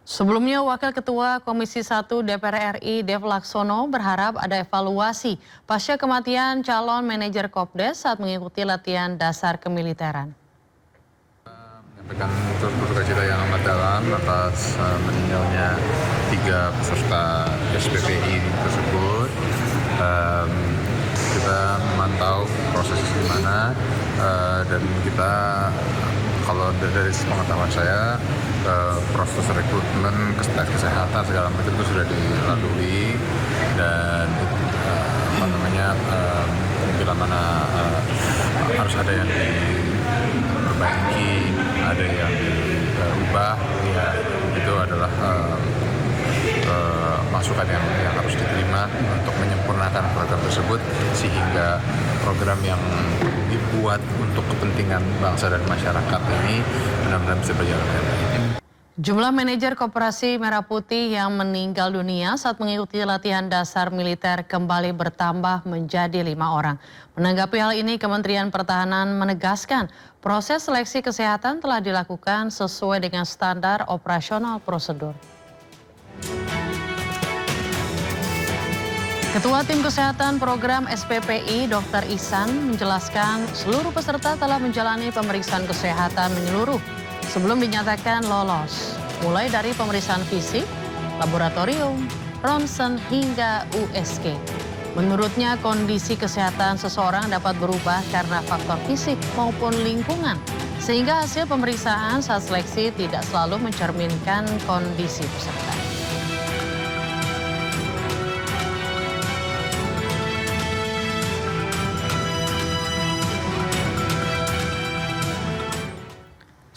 Sebelumnya, Wakil Ketua Komisi 1 DPR RI Dev Laksono berharap ada evaluasi pasca kematian calon manajer Kopdes saat mengikuti latihan dasar kemiliteran. Menyampaikan berduka cita yang amat dalam atas meninggalnya 3 peserta SPPI tersebut. Kita memantau proses di mana dan kita kalau dari pengetahuan saya proses rekrutmen tes kesehatan segala macam itu sudah dilalui dan bila mana harus ada yang diperbaiki, ada yang diubah, ya itu adalah masukan yang harus diterima untuk menyempurnakan program tersebut sehingga program yang dibuat untuk kepentingan bangsa dan masyarakat ini benar-benar bisa berjalan dengan baik. Jumlah manajer Koperasi Merah Putih yang meninggal dunia saat mengikuti latihan dasar militer kembali bertambah menjadi 5 orang. Menanggapi hal ini, Kementerian Pertahanan menegaskan proses seleksi kesehatan telah dilakukan sesuai dengan standar operasional prosedur. Ketua Tim Kesehatan Program SPPI, Dr. Ihsan, menjelaskan seluruh peserta telah menjalani pemeriksaan kesehatan menyeluruh sebelum dinyatakan lolos, mulai dari pemeriksaan fisik, laboratorium, ronsen, hingga USG. Menurutnya, kondisi kesehatan seseorang dapat berubah karena faktor fisik maupun lingkungan, sehingga hasil pemeriksaan saat seleksi tidak selalu mencerminkan kondisi peserta.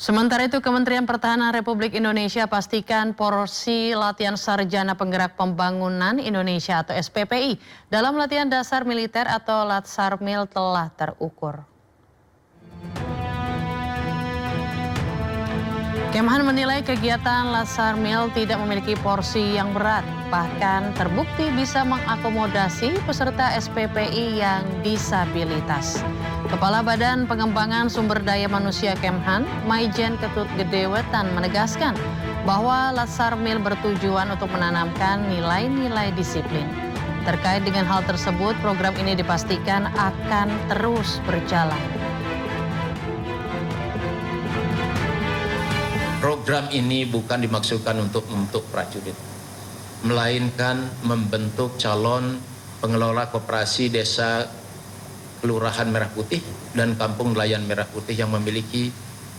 Sementara itu, Kementerian Pertahanan Republik Indonesia pastikan porsi latihan Sarjana Penggerak Pembangunan Indonesia atau SPPI dalam latihan dasar militer atau Latsarmil telah terukur. Kemhan menilai kegiatan Latsarmil tidak memiliki porsi yang berat, bahkan terbukti bisa mengakomodasi peserta SPPI yang disabilitas. Kepala Badan Pengembangan Sumber Daya Manusia Kemhan, Maijen Ketut Gedewetan menegaskan bahwa Latsarmil bertujuan untuk menanamkan nilai-nilai disiplin. Terkait dengan hal tersebut, program ini dipastikan akan terus berjalan. Program ini bukan dimaksudkan untuk prajurit, melainkan membentuk calon pengelola koperasi desa Kelurahan Merah Putih dan Kampung Nelayan Merah Putih yang memiliki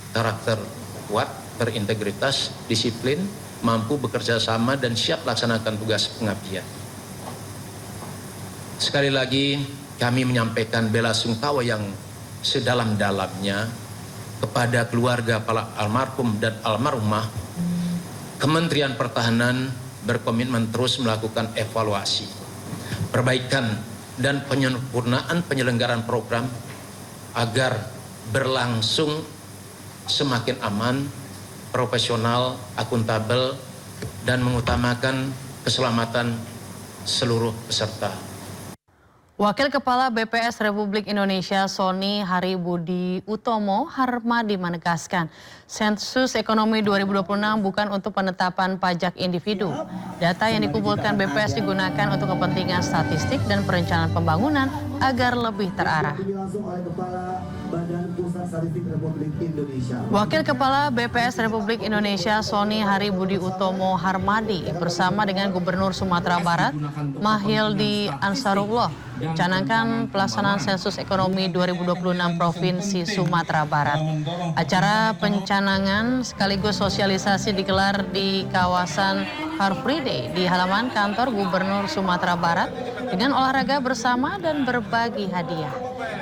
karakter kuat, berintegritas, disiplin, mampu bekerja sama dan siap laksanakan tugas pengabdian. Sekali lagi kami menyampaikan bela sungkawa yang sedalam-dalamnya kepada keluarga para almarhum dan almarhumah. Kementerian Pertahanan berkomitmen terus melakukan evaluasi, perbaikan dan penyempurnaan penyelenggaraan program agar berlangsung semakin aman, profesional, akuntabel, dan mengutamakan keselamatan seluruh peserta. Wakil Kepala BPS Republik Indonesia Sony Hari Budi Utomo Harmadi menegaskan sensus ekonomi 2026 bukan untuk penetapan pajak individu. Data yang dikumpulkan BPS digunakan untuk kepentingan statistik dan perencanaan pembangunan agar lebih terarah. Wakil Kepala BPS Republik Indonesia Sony Hari Budi Utomo Harmadi bersama dengan Gubernur Sumatera Barat Mahildi Ansarullah mencanangkan pelaksanaan sensus ekonomi 2026 Provinsi Sumatera Barat. Acara pencanangan sekaligus sosialisasi digelar di kawasan Car Free Day di halaman kantor Gubernur Sumatera Barat dengan olahraga bersama dan berbagi hadiah.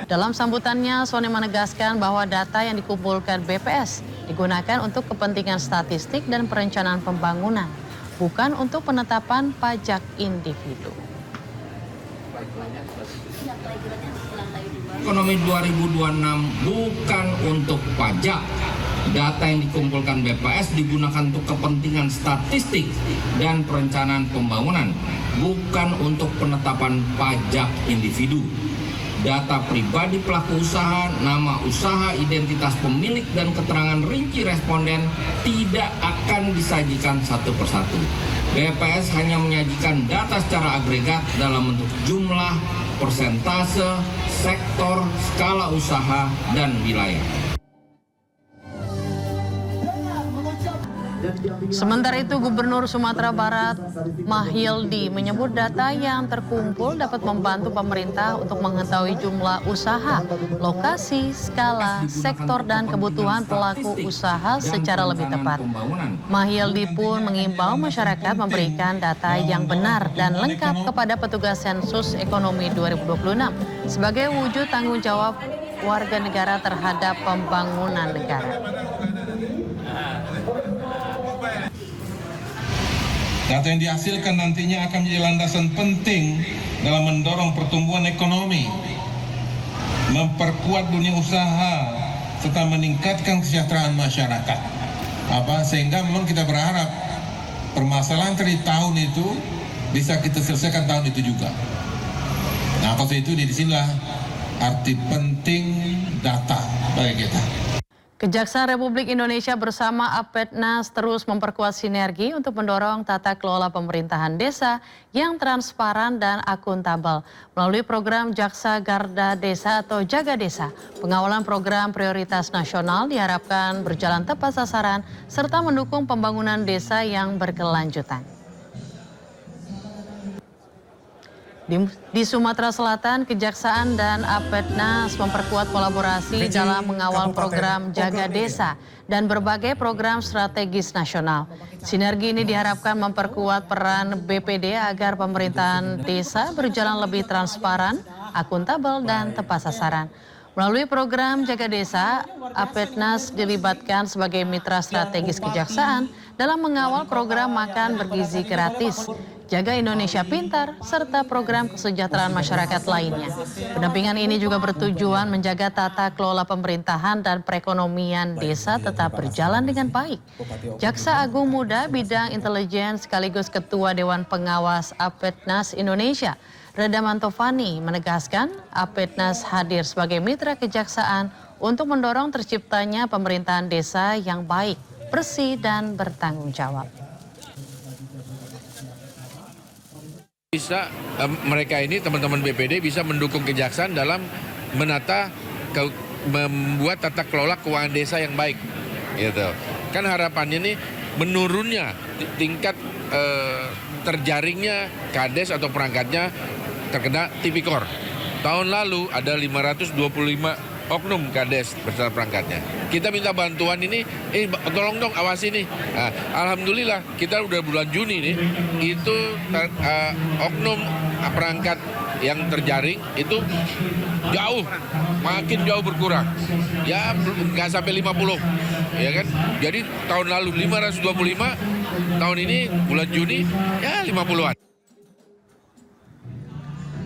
Dalam sambutannya, Sony menegaskan bahwa data yang dikumpulkan BPS digunakan untuk kepentingan statistik dan perencanaan pembangunan, bukan untuk penetapan pajak individu. Ekonomi 2026 bukan untuk pajak. Data yang dikumpulkan BPS digunakan untuk kepentingan statistik dan perencanaan pembangunan, bukan untuk penetapan pajak individu. data pribadi pelaku usaha, nama usaha, identitas pemilik, dan keterangan rinci responden tidak akan disajikan satu persatu. BPS hanya menyajikan data secara agregat dalam bentuk jumlah, persentase, sektor, skala usaha, dan wilayah. Sementara itu, Gubernur Sumatera Barat Mahyildi menyebut data yang terkumpul dapat membantu pemerintah untuk mengetahui jumlah usaha, lokasi, skala, sektor, dan kebutuhan pelaku usaha secara lebih tepat. Mahyildi pun mengimbau masyarakat memberikan data yang benar dan lengkap kepada petugas sensus ekonomi 2026 sebagai wujud tanggung jawab warga negara terhadap pembangunan negara. Data yang dihasilkan nantinya akan menjadi landasan penting dalam mendorong pertumbuhan ekonomi, memperkuat dunia usaha, serta meningkatkan kesejahteraan masyarakat. Sehingga memang kita berharap permasalahan dari tahun itu bisa kita selesaikan tahun itu juga. Nah, kalau itu disinilah arti penting data bagi kita. Kejaksaan Republik Indonesia bersama Apetnas terus memperkuat sinergi untuk mendorong tata kelola pemerintahan desa yang transparan dan akuntabel. Melalui program Jaksa Garda Desa atau Jaga Desa, pengawalan program prioritas nasional diharapkan berjalan tepat sasaran serta mendukung pembangunan desa yang berkelanjutan. Di Sumatera Selatan, Kejaksaan dan Apetnas memperkuat kolaborasi dalam mengawal program Jaga Desa dan berbagai program strategis nasional. Sinergi ini diharapkan memperkuat peran BPD agar pemerintahan desa berjalan lebih transparan, akuntabel, dan tepat sasaran. Melalui program Jaga Desa, Apetnas dilibatkan sebagai mitra strategis Kejaksaan dalam mengawal program makan bergizi gratis, Jaga Indonesia Pintar, serta program kesejahteraan masyarakat lainnya. Pendampingan ini juga bertujuan menjaga tata kelola pemerintahan dan perekonomian desa tetap berjalan dengan baik. Jaksa Agung Muda bidang intelijen sekaligus Ketua Dewan Pengawas Apetnas Indonesia, Reda Mantovani, menegaskan Apetnas hadir sebagai mitra kejaksaan untuk mendorong terciptanya pemerintahan desa yang baik, bersih, dan bertanggung jawab. Bisa mereka ini teman-teman BPD bisa mendukung kejaksaan dalam membuat tata kelola keuangan desa yang baik, gitu. Kan harapannya nih menurunnya tingkat terjaringnya kades atau perangkatnya terkena tipikor. Tahun lalu ada 525 oknum kades beserta perangkatnya. Kita minta bantuan ini, tolong dong awasi nih. Nah, alhamdulillah kita udah bulan Juni nih, itu oknum perangkat yang terjaring itu makin jauh berkurang. Ya nggak sampai 50, ya kan? Jadi tahun lalu 525, tahun ini bulan Juni ya 50-an.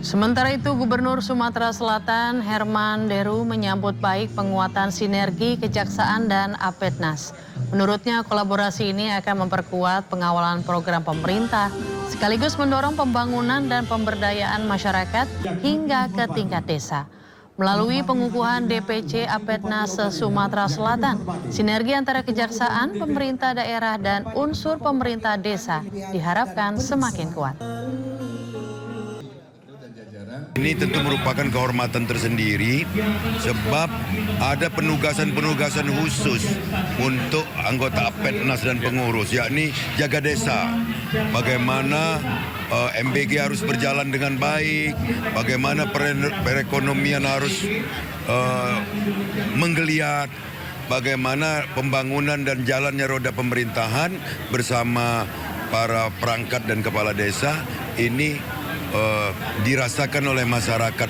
Sementara itu, Gubernur Sumatera Selatan Herman Deru menyambut baik penguatan sinergi Kejaksaan dan Apetnas. Menurutnya, kolaborasi ini akan memperkuat pengawalan program pemerintah, sekaligus mendorong pembangunan dan pemberdayaan masyarakat hingga ke tingkat desa. Melalui pengukuhan DPC Apetnas Sumatera Selatan, sinergi antara kejaksaan, pemerintah daerah, dan unsur pemerintah desa diharapkan semakin kuat. Ini tentu merupakan kehormatan tersendiri sebab ada penugasan-penugasan khusus untuk anggota Apetnas dan pengurus, yakni jaga desa. Bagaimana MBG harus berjalan dengan baik, bagaimana perekonomian harus menggeliat, bagaimana pembangunan dan jalannya roda pemerintahan bersama para perangkat dan kepala desa ini dirasakan oleh masyarakat